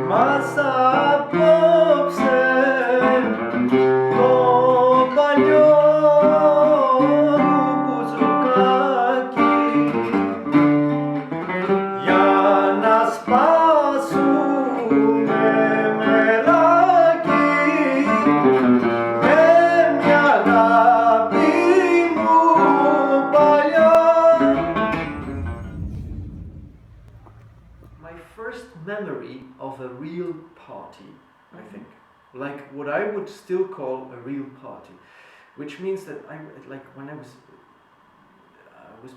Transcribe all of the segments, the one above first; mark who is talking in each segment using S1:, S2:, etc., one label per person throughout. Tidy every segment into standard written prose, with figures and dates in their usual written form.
S1: Masa popse kompanionu buzukaki ja nas pasu memelaki memja labimu paljan. My first memory of a real party, I think, like what I would still call a real party, which means that like when I was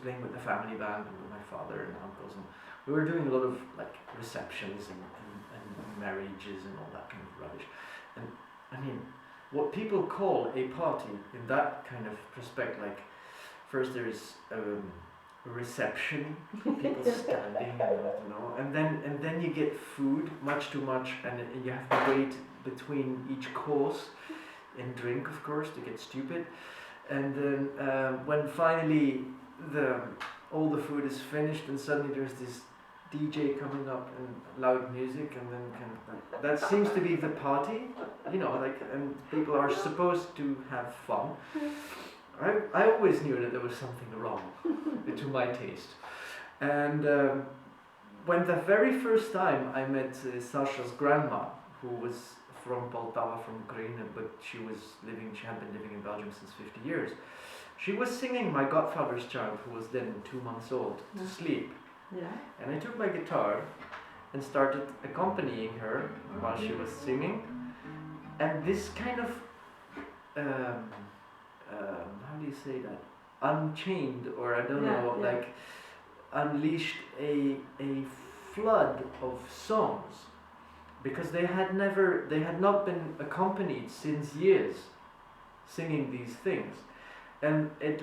S1: playing with the family band and with my father and uncles, and we were doing a lot of like receptions and marriages and all that kind of rubbish. And I mean, what people call a party in that kind of prospect, like first there is a reception, people standing, and then you get food, much too much, and you have to wait between each course and drink, of course, to get stupid. And then when finally all the food is finished, and suddenly there's this DJ coming up and loud music, and then that seems to be the party, like, and people are supposed to have fun. I always knew that there was something wrong to my taste. And when the very first time I met Sasha's grandma, who was from Poltava, from Ukraine, but she had been living in Belgium since 50 years. She was singing my godfather's child, who was then 2 months old, to sleep.
S2: Yeah.
S1: And I took my guitar and started accompanying her while she was singing. And this kind of how do you say that? Unchained, or I don't know, like unleashed a flood of songs, because they had not been accompanied since years, singing these things, and it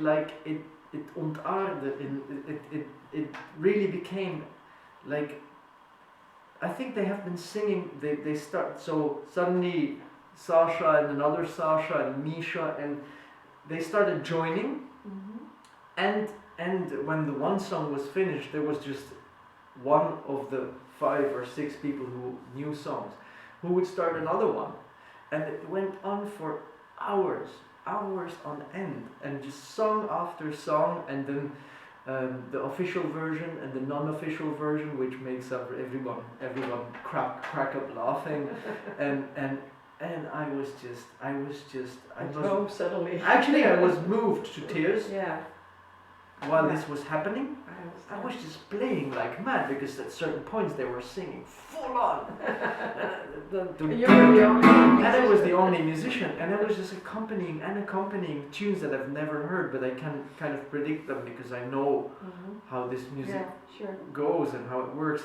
S1: really became like, I think they have been singing. They start, so suddenly Sasha and another Sasha and Misha, and they started joining, and when the one song was finished, there was just one of the 5 or 6 people who knew songs who would start another one, and it went on for hours on end, and just song after song, and then the official version and the non-official version, which makes up everyone crack up laughing, and I was
S2: suddenly.
S1: Actually, I was moved to tears.
S2: Yeah.
S1: While this was happening, I was just playing like mad, because at certain points they were singing full on.
S2: You were the only musician.
S1: And I was the only musician, and I was just accompanying tunes that I've never heard, but I can kind of predict them because I know how this music goes and how it works,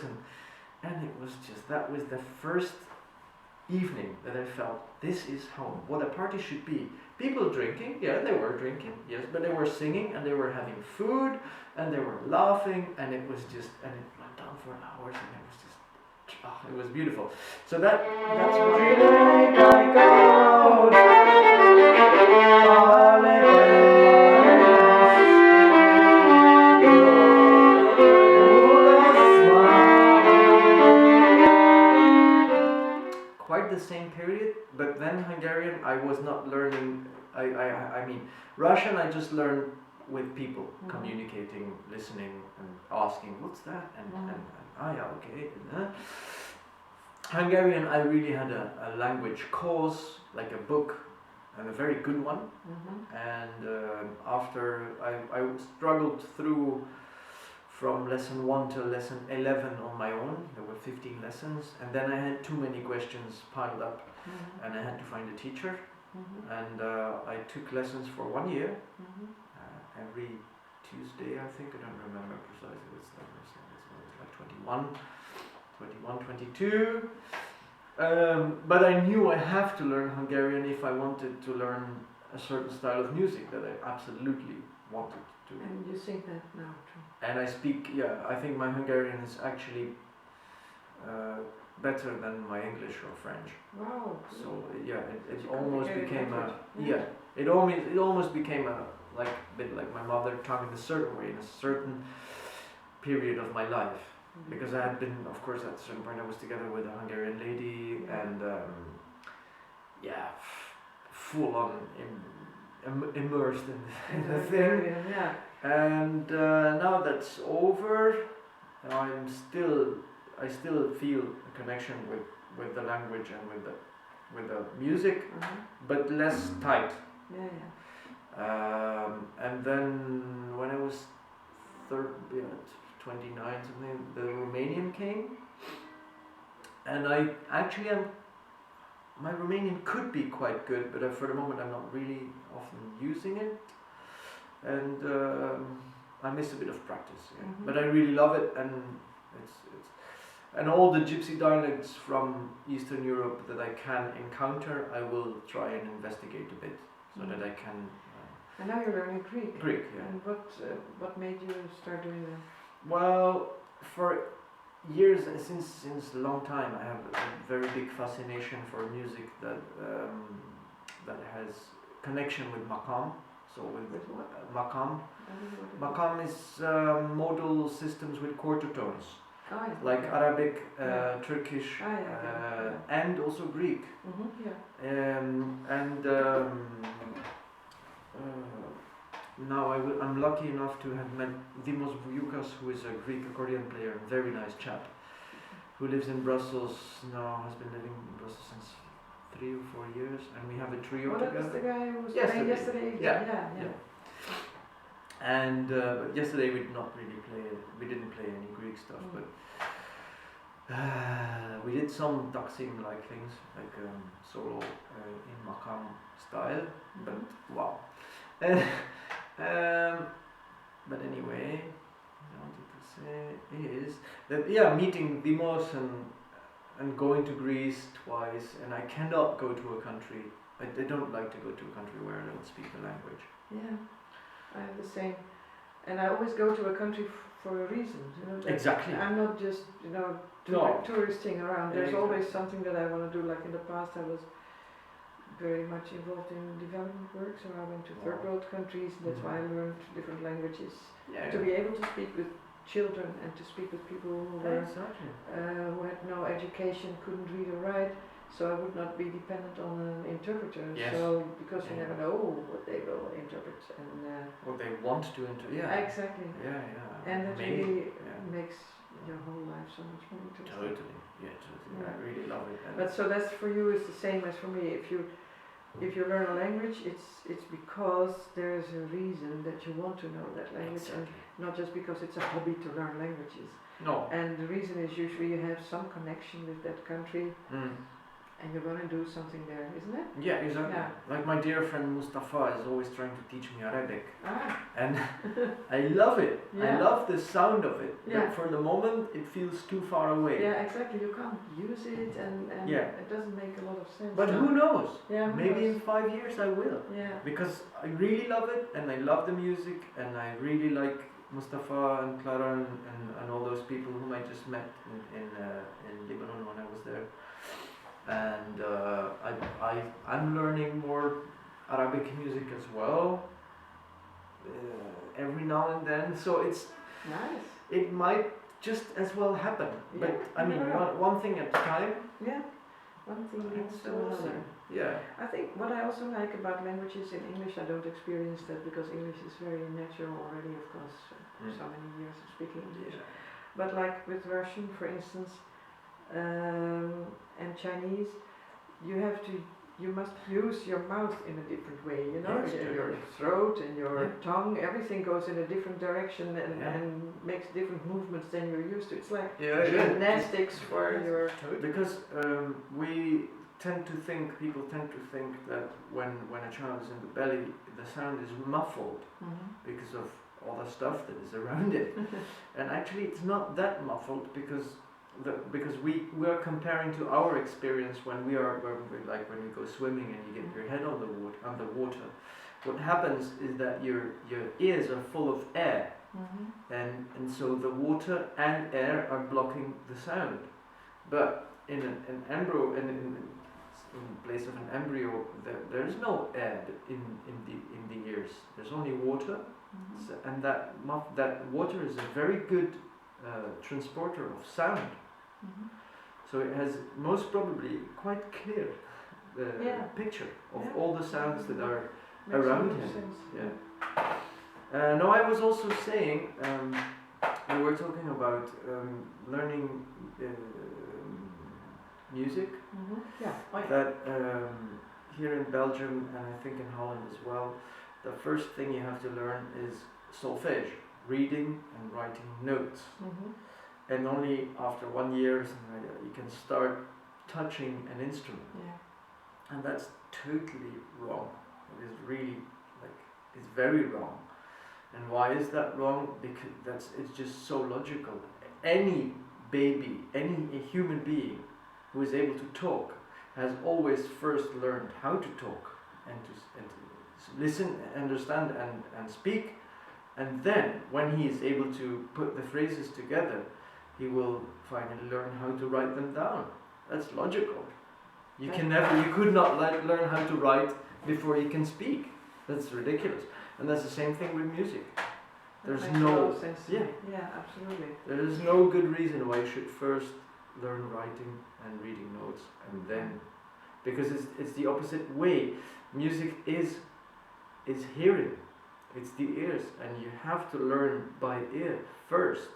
S1: and it was just, that was the first evening that I felt this is what a party should be. People drinking, they were drinking, yes, but they were singing, and they were having food, and they were laughing, and it was just, and it went on for hours, and it was just, it was beautiful. So that's why quite the same period, but then Hungarian I was not learning. I mean, Russian I just learned with people, communicating, listening, and asking, what's that? And okay. Hungarian I really had a language course, like a book, and a very good one. And after I struggled through from lesson 1 to lesson 11 on my own. There were 15 lessons, and then I had too many questions piled up, and I had to find a teacher. And I took lessons for 1 year, every Tuesday, I think. I don't remember precisely. It was like 21, 22. But I knew I have to learn Hungarian if I wanted to learn a certain style of music that I absolutely wanted to.
S2: And you sing that now too.
S1: And I speak, I think my Hungarian is actually better than my English or French.
S2: Wow.
S1: So it almost became it almost became a bit like my mother tongue in a certain way, in a certain period of my life. because I had been, of course, at a certain point I was together with a Hungarian lady, and full on immersed in the thing.
S2: Yeah.
S1: And now that's over, I still feel a connection with the language and with the music, but less tight. And then when I was 29 something, the Romanian came, and my Romanian could be quite good, but for the moment I'm not really often using it, and I miss a bit of practice. But I really love it, and and all the Gypsy dialects from Eastern Europe that I can encounter, I will try and investigate a bit, so that I can.
S2: And now you're learning Greek.
S1: Greek, yeah.
S2: And what made you start doing that?
S1: Well, for years, since a long time, I have a very big fascination for music that has connection with maqam. So with
S2: what?
S1: Maqam. Maqam is modal systems with quarter tones, like Arabic, Turkish, and also Greek. Now I'm lucky enough to have met Dimos Vujukas, who is a Greek accordion player, a very nice chap, who lives in Brussels now, has been living in Brussels since 3 or 4 years, and we have a trio together.
S2: That's the guy who was playing yesterday? Yeah.
S1: And but yesterday we didn't play any Greek stuff, but we did some Taksim-like things, like solo in Maqam style, but wow. But anyway, what I wanted to say is that meeting Dimos and going to Greece twice, and I cannot go to a country. I don't like to go to a country where I don't speak the language.
S2: Yeah, I have the same, and I always go to a country for a reason.
S1: Exactly.
S2: I'm not just touristing around. There's always something that I want to do. Like in the past, I was very much involved in development work, so I went to third world countries, and that's why I learned different languages. To be able to speak with children and to speak with people who were who had no education, couldn't read or write, so I would not be dependent on an interpreter. So because you never know what they will interpret and
S1: what they want to interpret.
S2: Exactly. And that really makes your whole life so much more interesting.
S1: Totally. I really love it.
S2: But so that's for you is the same as for me. If you learn a language, it's because there's a reason that you want to know that language, and not just because it's a hobby to learn languages.
S1: No.
S2: And the reason is usually you have some connection with that country, and you're going to do something there, isn't it?
S1: Yeah, exactly. Like my dear friend Mustafa is always trying to teach me Arabic, and I love it. I love the sound of it. But for the moment, it feels too far away.
S2: Yeah, exactly. You can't use it, and it doesn't make a lot of sense.
S1: But who knows?
S2: Yeah,
S1: maybe in 5 years I will.
S2: Yeah.
S1: Because I really love it, and I love the music, and I really like Mustafa and Clara and all those people whom I just met in Lebanon when I was there. And I'm learning more Arabic music as well, every now and then. So it's
S2: nice.
S1: It might just as well happen. But I mean, one thing at a time.
S2: Yeah, one thing leads to another.
S1: Yeah.
S2: I think what I also like about languages in English, I don't experience that because English is very natural already, of course, so many years of speaking English. But like with Russian, for instance, and Chinese, you must use your mouth in a different way, your throat and your tongue, everything goes in a different direction and makes different movements than you're used to. It's like gymnastics for your...
S1: Because people tend to think that when a child is in the belly, the sound is muffled because of all the stuff that is around it. And actually it's not that muffled because we are comparing to our experience when we go swimming and you get your head on the water. What happens is that your ears are full of air, and so the water and air are blocking the sound. But in an embryo, in place of an embryo, there is no air in the ears. There's only water, and that water is a very good transporter of sound. So it has most probably quite clear picture of all the sounds that are around him. Now I was also saying, we were talking about learning music. That here in Belgium, and I think in Holland as well, the first thing you have to learn is solfège, reading and writing notes. And only after 1 year you can start touching an instrument. And that's totally wrong. It is really, it's very wrong. And why is that wrong? Because it's just so logical. Any baby, any human being who is able to talk has always first learned how to talk and to listen, understand and speak. And then when he is able to put the phrases together, he will finally learn how to write them down. That's logical. You could not learn how to write before you can speak. That's ridiculous. And that's the same thing with music. There's no sense.
S2: Yeah, absolutely.
S1: There is no good reason why you should first learn writing and reading notes and then, because it's the opposite way. Music is hearing. It's the ears, and you have to learn by ear first.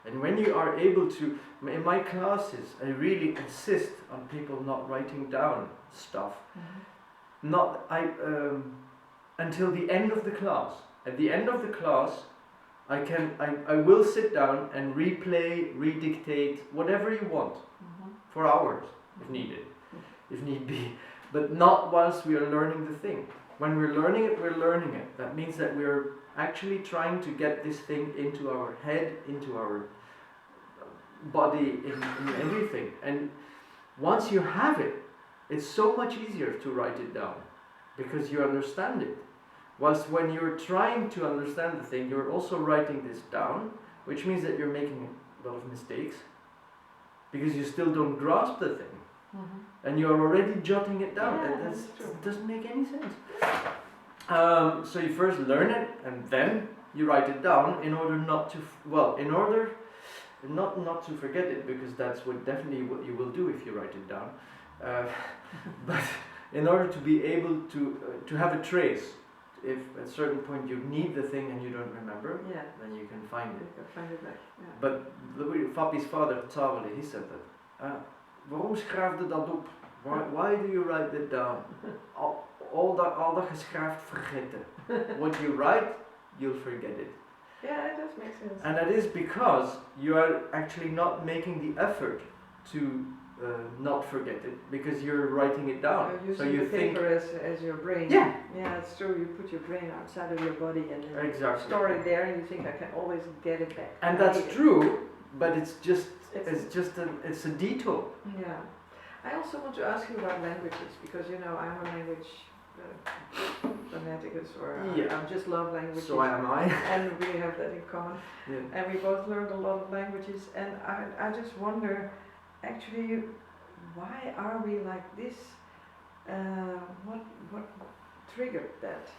S1: And when you are able to, in my classes, I really insist on people not writing down stuff. Until the end of the class. At the end of the class, I will sit down and replay, redictate, whatever you want, for hours, if needed, if need be. But not whilst we are learning the thing. When we're learning it, we're learning it. That means that we're actually trying to get this thing into our head, into our body, in everything. And once you have it, it's so much easier to write it down, because you understand it. Whilst when you're trying to understand the thing, you're also writing this down, which means that you're making a lot of mistakes, because you still don't grasp the thing. And you're already jotting it down, and it doesn't make any sense. So you first learn it, and then you write it down in order not to, not to forget it, because that's definitely what you will do if you write it down. But in order to be able to have a trace, if at a certain point you need the thing and you don't remember, then you can find it.
S2: You can find it back.
S1: But Fabi's father, Tcha, he said that. Waarom schrijf je dat op? Why do you write that down? Al dat geschraft vergeten. What you write, you'll forget it.
S2: Yeah, it does make sense.
S1: And that is because you are actually not making the effort to not forget it, because you're writing it down.
S2: You're using the paper as your brain.
S1: Yeah,
S2: it's true. You put your brain outside of your body and then
S1: exactly.
S2: Store it there, and you think I can always get it back.
S1: And that's true, but it's a detour.
S2: Yeah. I also want to ask you about languages, because I'm a language fanaticus, or I just love languages.
S1: So am I.
S2: And we have that in common. Yeah. And we both learned a lot of languages, and I just wonder, actually, why are we like this? What triggered that?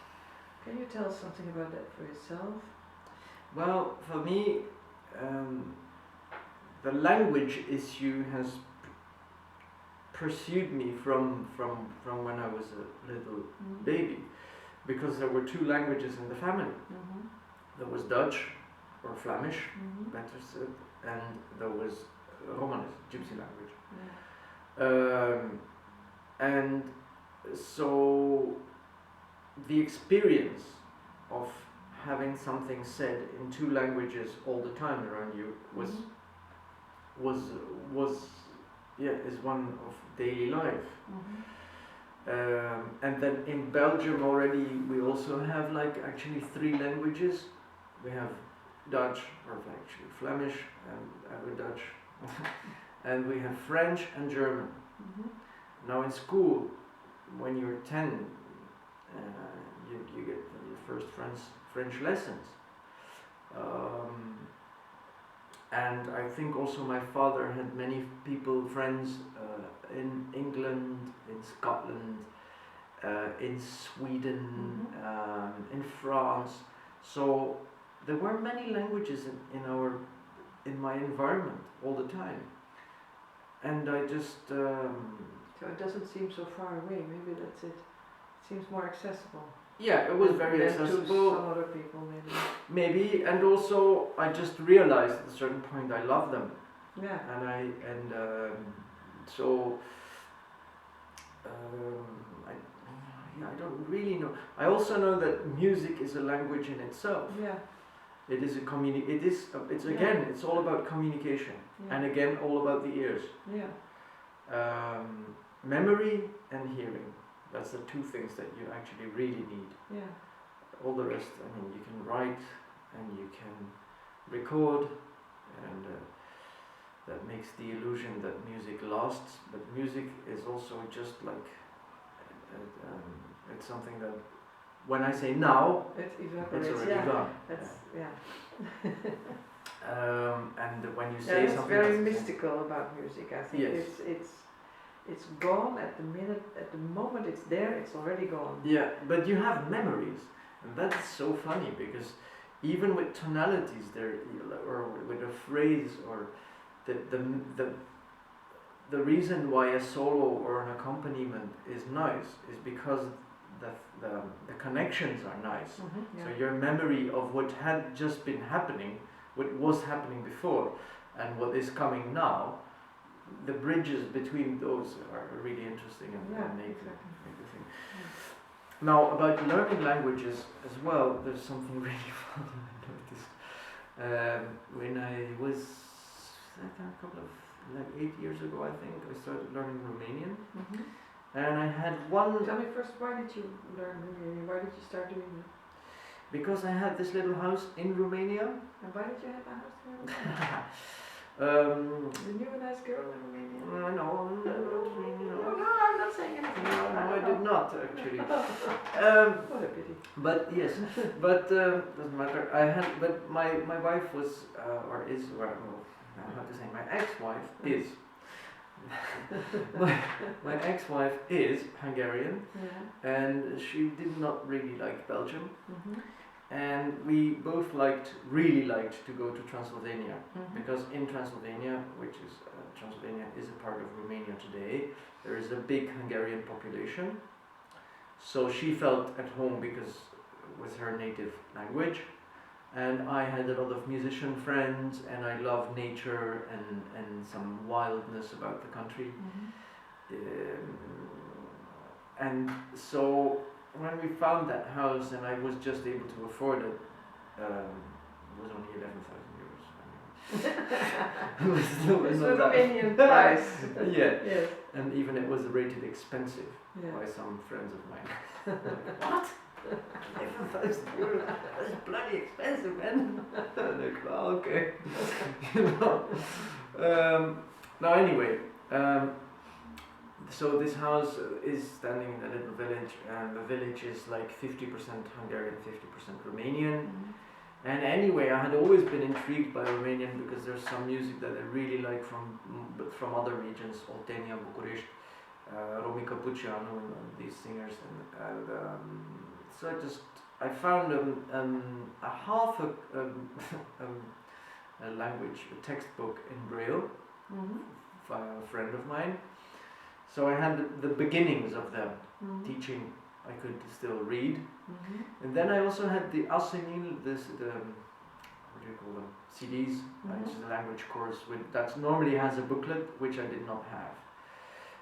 S2: Can you tell us something about that for yourself?
S1: Well, for me, the language issue has pursued me from when I was a little baby, because there were two languages in the family. There was Dutch, or Flemish, better said, and there was Romanes, Gypsy language. And so the experience of having something said in two languages all the time around you is one of daily life. And then in Belgium already we also have actually three languages. We have Dutch, or actually Flemish and Dutch, and we have French and German. Now in school, when you're 10, you get your first French lessons. And I think also my father had many friends in England, in Scotland, in Sweden, in France. So there were many languages in our in my environment all the time. And I just...
S2: so it doesn't seem so far away, maybe that's it. It seems more accessible.
S1: Yeah, it was very accessible.
S2: To some other people, maybe.
S1: Maybe, and also I just realized at a certain point I love them.
S2: Yeah.
S1: And I don't really know. I also know that music is a language in itself.
S2: Yeah.
S1: It is it's all about communication, and again all about the ears.
S2: Yeah.
S1: Memory and hearing. That's the two things that you actually really need.
S2: Yeah.
S1: All the rest, I mean, you can write and you can record, and that makes the illusion that music lasts. But music is also just like it's something that when I say now,
S2: it evaporates.
S1: It's already gone.
S2: That's
S1: and when you say
S2: it's
S1: something,
S2: very mystical about music. I think
S1: yes.
S2: It's gone at the moment it's there, it's already gone.
S1: Yeah, but you have memories, and that's so funny because even with tonalities, or with a phrase, or the reason why a solo or an accompaniment is nice is because the connections are nice.
S2: Mm-hmm,
S1: So your memory of what had just been happening, what was happening before, and what is coming now, the bridges between those are really interesting and make the thing. Yeah. Now about learning languages as well, there's something really funny I noticed. When I was a couple of 8 years ago, I think, I started learning Romanian.
S2: Mm-hmm.
S1: And I had one...
S2: Tell me first, why did you learn Romanian? Why did you start doing it?
S1: Because I had this little house in Romania.
S2: And why did you have a house in Romania? You knew a nice girl in Romania?
S1: No,
S2: I'm not saying anything.
S1: No, I did not actually.
S2: What a pity.
S1: But yes, doesn't matter. But my wife was, or is, or I don't know how to say, my ex-wife is. my ex-wife is Hungarian, and she did not really like Belgium. Mm-hmm. And we both really liked to go to Transylvania, because in Transylvania, Transylvania is a part of Romania today, there is a big Hungarian population. So she felt at home because it was her native language, and I had a lot of musician friends, and I love nature and some wildness about the country. And so when we found that house and I was just able to afford it, it was only 11,000 euros.
S2: It's a Romanian price.
S1: Yeah. Yes. And even it was rated expensive by some friends of mine. Like, what? 11,000 euros? That's bloody expensive, man. Like, well, okay. Now anyway. So this house is standing in a little village, and the village is like 50% Hungarian, 50% Romanian. And anyway, I had always been intrigued by Romanian because there's some music that I really like from other regions, Oltenia, Bucharest, Romica Puceanu, and these singers. And so I found a half a language, a textbook in Braille, by a friend of mine. So I had the beginnings of them, teaching. I could still read, and then I also had the Asenil, what do you call them? CDs, which is a language course that normally has a booklet, which I did not have.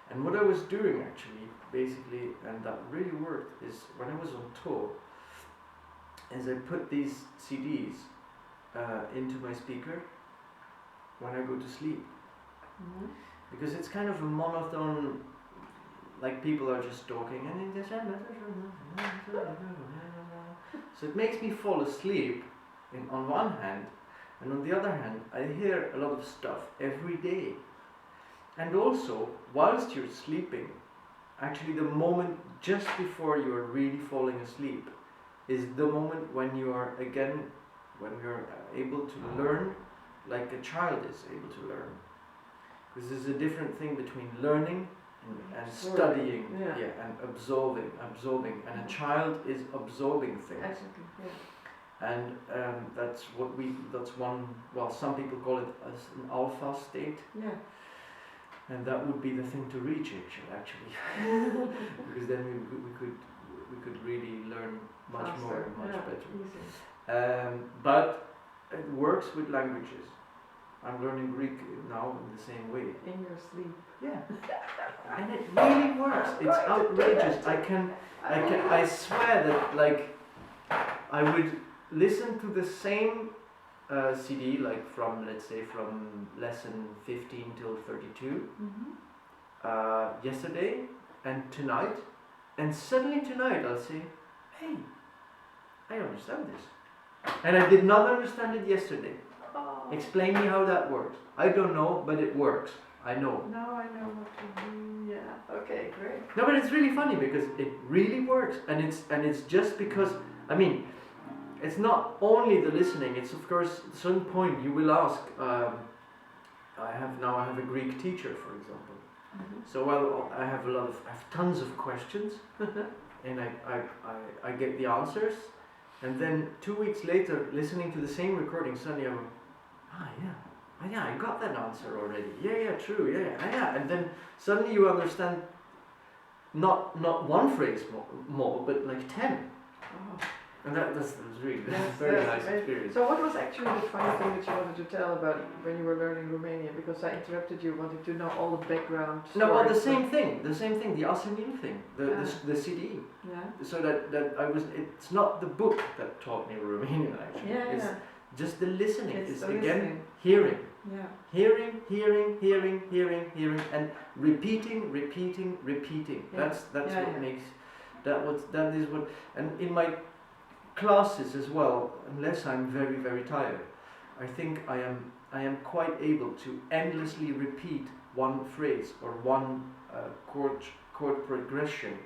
S1: And what I was doing actually, basically, and that really worked, is when I was on tour, is I put these CDs into my speaker when I go to sleep. Because it's kind of a monotone, like people are just talking, and so it makes me fall asleep on one hand, and on the other hand I hear a lot of stuff every day. And also, whilst you're sleeping, actually the moment just before you're really falling asleep is the moment when you're able to learn like a child is able to learn. Because there's a different thing between learning and studying, and absorbing, and a child is absorbing things.
S2: Exactly,
S1: and that's one. Well, some people call it as an alpha state.
S2: Yeah.
S1: And that would be the thing to reach, actually, because then we could really learn much
S2: Faster.
S1: more, much
S2: Yeah,
S1: better.
S2: easy.
S1: But it works with languages. I'm learning Greek now in the same way.
S2: In your sleep.
S1: Yeah, and it really works. It's outrageous. I swear that like I would listen to the same CD, like from, let's say, from lesson 15 till 32, yesterday and tonight, and suddenly tonight I'll say, hey, I understand this. And I did not understand it yesterday.
S2: Oh.
S1: Explain me how that works. I don't know, but it works. I know.
S2: Now I know what to do. Yeah. Okay, great.
S1: No, but it's really funny because it really works, and it's just because, I mean, it's not only the listening. It's of course at some point you will ask. I have a Greek teacher, for example. So I have tons of questions, and I get the answers, and then 2 weeks later, listening to the same recording, suddenly I'm, yeah, I got that answer already. Yeah, true. Yeah, and then suddenly you understand not one phrase more, but like 10.
S2: Oh.
S1: And that's really very nice experience.
S2: So what was actually the funny thing that you wanted to tell about when you were learning Romanian? Because I interrupted you, wanting to know all the background.
S1: No, well, the same thing, the Asenin thing, the CD.
S2: Yeah.
S1: So that it's not the book that taught me Romanian actually.
S2: Yeah.
S1: It's just the listening. It's again
S2: listening.
S1: hearing.
S2: Yeah.
S1: Hearing, and repeating.
S2: Yeah.
S1: That's what makes that is what. And in my classes as well, unless I'm very, very tired, I think I am quite able to endlessly repeat one phrase or one chord progression,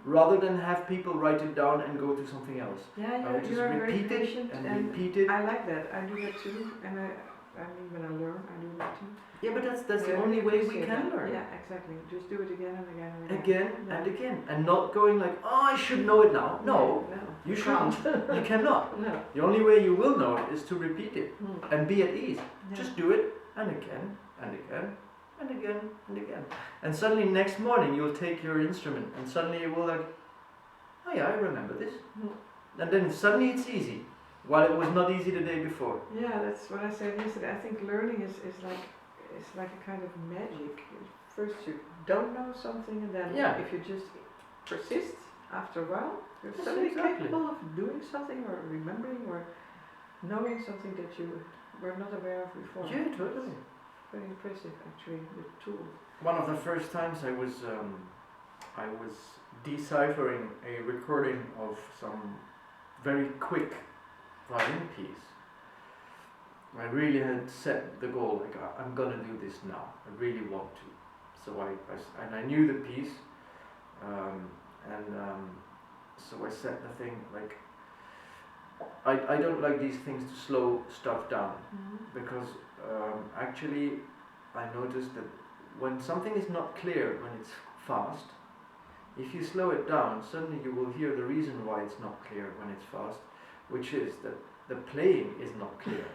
S1: rather than have people write it down and go to something else.
S2: Yeah,
S1: I would just
S2: you're very
S1: repeat it
S2: patient
S1: and repeat it.
S2: I like that. I do that too, and I mean when I learn, I do that too.
S1: Yeah, but that's the only way we can learn.
S2: Yeah, exactly. Just do it again and again and again.
S1: Again and again, and not going like, oh, I should know it now. No, you shouldn't. You cannot.
S2: No.
S1: The only way you will know it is to repeat it and be at ease.
S2: Yeah.
S1: Just do it, and again and again and again and again. And suddenly next morning you'll take your instrument and suddenly you will like, oh yeah, I remember this. And then suddenly it's easy, while it was not easy the day before.
S2: Yeah, that's what I said yesterday. I think learning is like a kind of magic. First you don't know something, and then if you just persist, after a while, you're suddenly capable of doing something or remembering or knowing something that you were not aware of before.
S1: Yeah, totally.
S2: Very impressive, actually, the tool.
S1: One of the first times I was deciphering a recording of some very quick violin piece. I really had set the goal, like I'm gonna do this now. I really want to. So I knew the piece, so I set the thing like. I don't like these things to slow stuff down, because actually I noticed that when something is not clear when it's fast, if you slow it down, suddenly you will hear the reason why it's not clear when it's fast, which is that the playing is not clear.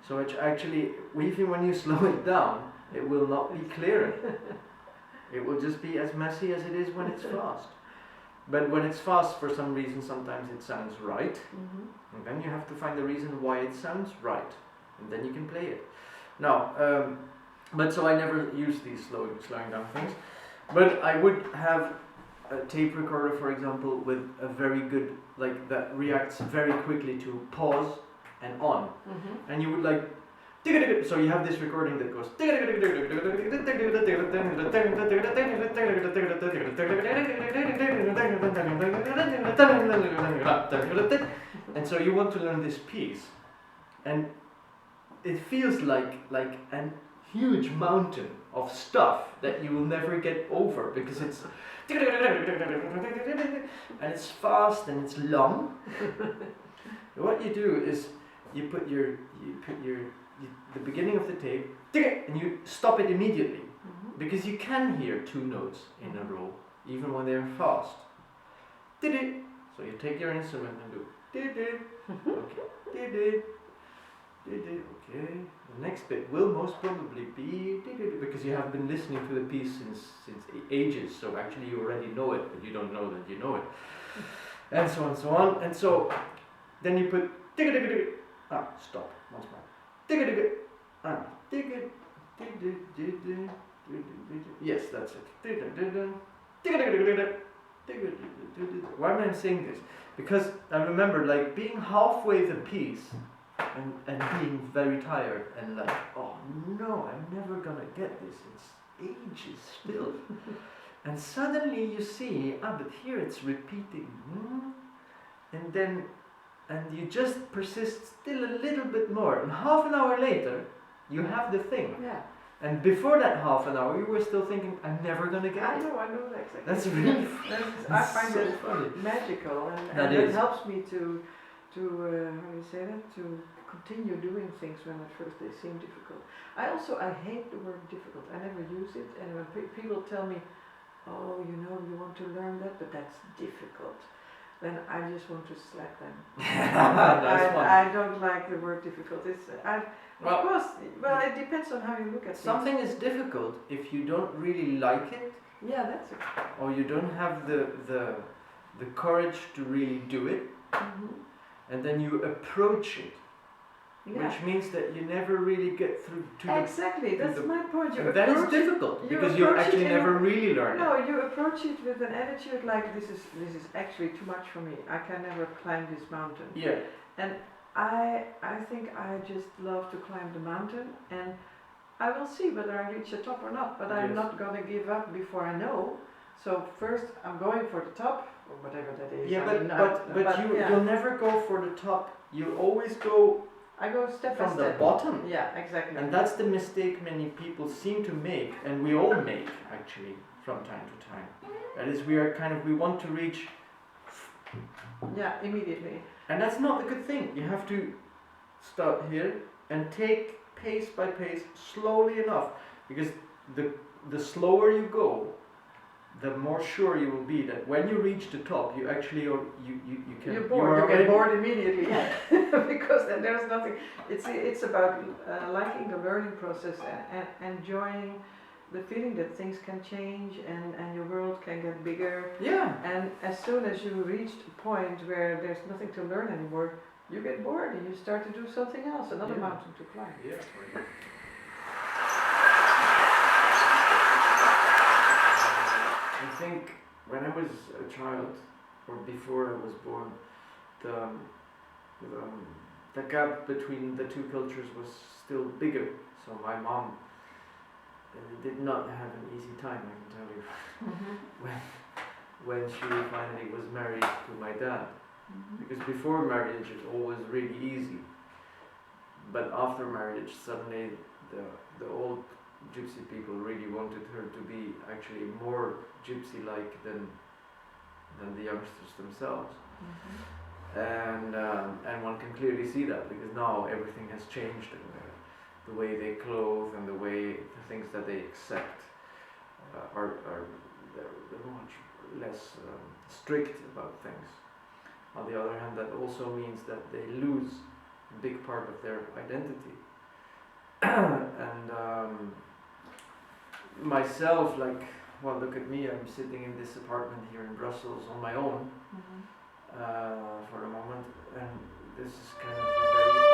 S1: So it's actually, even when you slow it down, it will not be clearer. It will just be as messy as it is when it's fast. But when it's fast, for some reason, sometimes it sounds right, and then you have to find the reason why it sounds right, and then you can play it. Now, but so I never use these slowing down things, but I would have a tape recorder, for example, with a very good, like, that reacts very quickly to pause and on, and you would like, so you have this recording that goes, and so you want to learn this piece, and it feels like a huge mountain of stuff that you will never get over, because it's and it's fast and it's long. What you do is you put the beginning of the tape and you stop it immediately, because you can hear two notes in a row even when they're fast. So you take your instrument and do Okay. Okay. The next bit will most probably be because you have been listening to the piece since ages, so actually you already know it, but you don't know that you know it. And so on and so on. And so then you put stop once more. Yes, that's it. Why am I saying this? Because I remember like being halfway the piece and being very tired and like, oh no, I'm never gonna get this. It's ages still. And suddenly you see, but here it's repeating. And you just persist still a little bit more. And half an hour later, you have the thing.
S2: Yeah.
S1: And before that half an hour, you were still thinking, I'm never going to get it.
S2: I know that exactly.
S1: That's really
S2: I find
S1: so
S2: it
S1: funny.
S2: magical. And
S1: That
S2: it
S1: is.
S2: helps me to how do you say that? To continue doing things when at first they seem difficult. I hate the word difficult. I never use it. And when people tell me, oh, you want to learn that, but that's difficult, then I just want to slap them. I don't like the word difficult. It depends on how you look at
S1: something is difficult if you don't really like it.
S2: Yeah, that's it.
S1: Or you don't have the courage to really do it. And then you approach it.
S2: Yeah.
S1: Which means that you never really get through to
S2: exactly, that's my point.
S1: that is difficult because you actually never really learn it.
S2: No, you approach it with an attitude like this is actually too much for me. I can never climb this mountain.
S1: Yeah.
S2: And I think I just love to climb the mountain, and I will see whether I reach the top or not. But I'm not gonna give up before I know. So first I'm going for the top, or whatever that is.
S1: Yeah, but you'll never go for the top. You always go.
S2: I go step by step.
S1: From the bottom.
S2: Yeah, exactly.
S1: And that's the mistake many people seem to make, and we all make actually from time to time. That is, we want to reach.
S2: Yeah, immediately.
S1: And that's not a good thing. You have to start here and take pace by pace, slowly enough, because the slower you go, the more sure you will be that when you reach the top, you actually you can.
S2: You're bored. You get bored immediately. Yeah. Because then there's nothing. It's about liking the learning process and enjoying the feeling that things can change and your world can get bigger.
S1: Yeah.
S2: And as soon as you reach a point where there's nothing to learn anymore, you get bored and you start to do something else, another mountain to climb.
S1: Yeah. I think when I was a child, or before I was born, the gap between the two cultures was still bigger. So my mom did not have an easy time, I can tell you, when she finally was married to my dad. Because before marriage it was really easy, but after marriage suddenly the old Gypsy people really wanted her to be actually more Gypsy-like than the youngsters themselves. And one can clearly see that, because now everything has changed. The way they clothe and the things that they accept they're much less strict about things. On the other hand, that also means that they lose a big part of their identity. And myself, look at me, I'm sitting in this apartment here in Brussels on my own for the moment, and this is kind of a very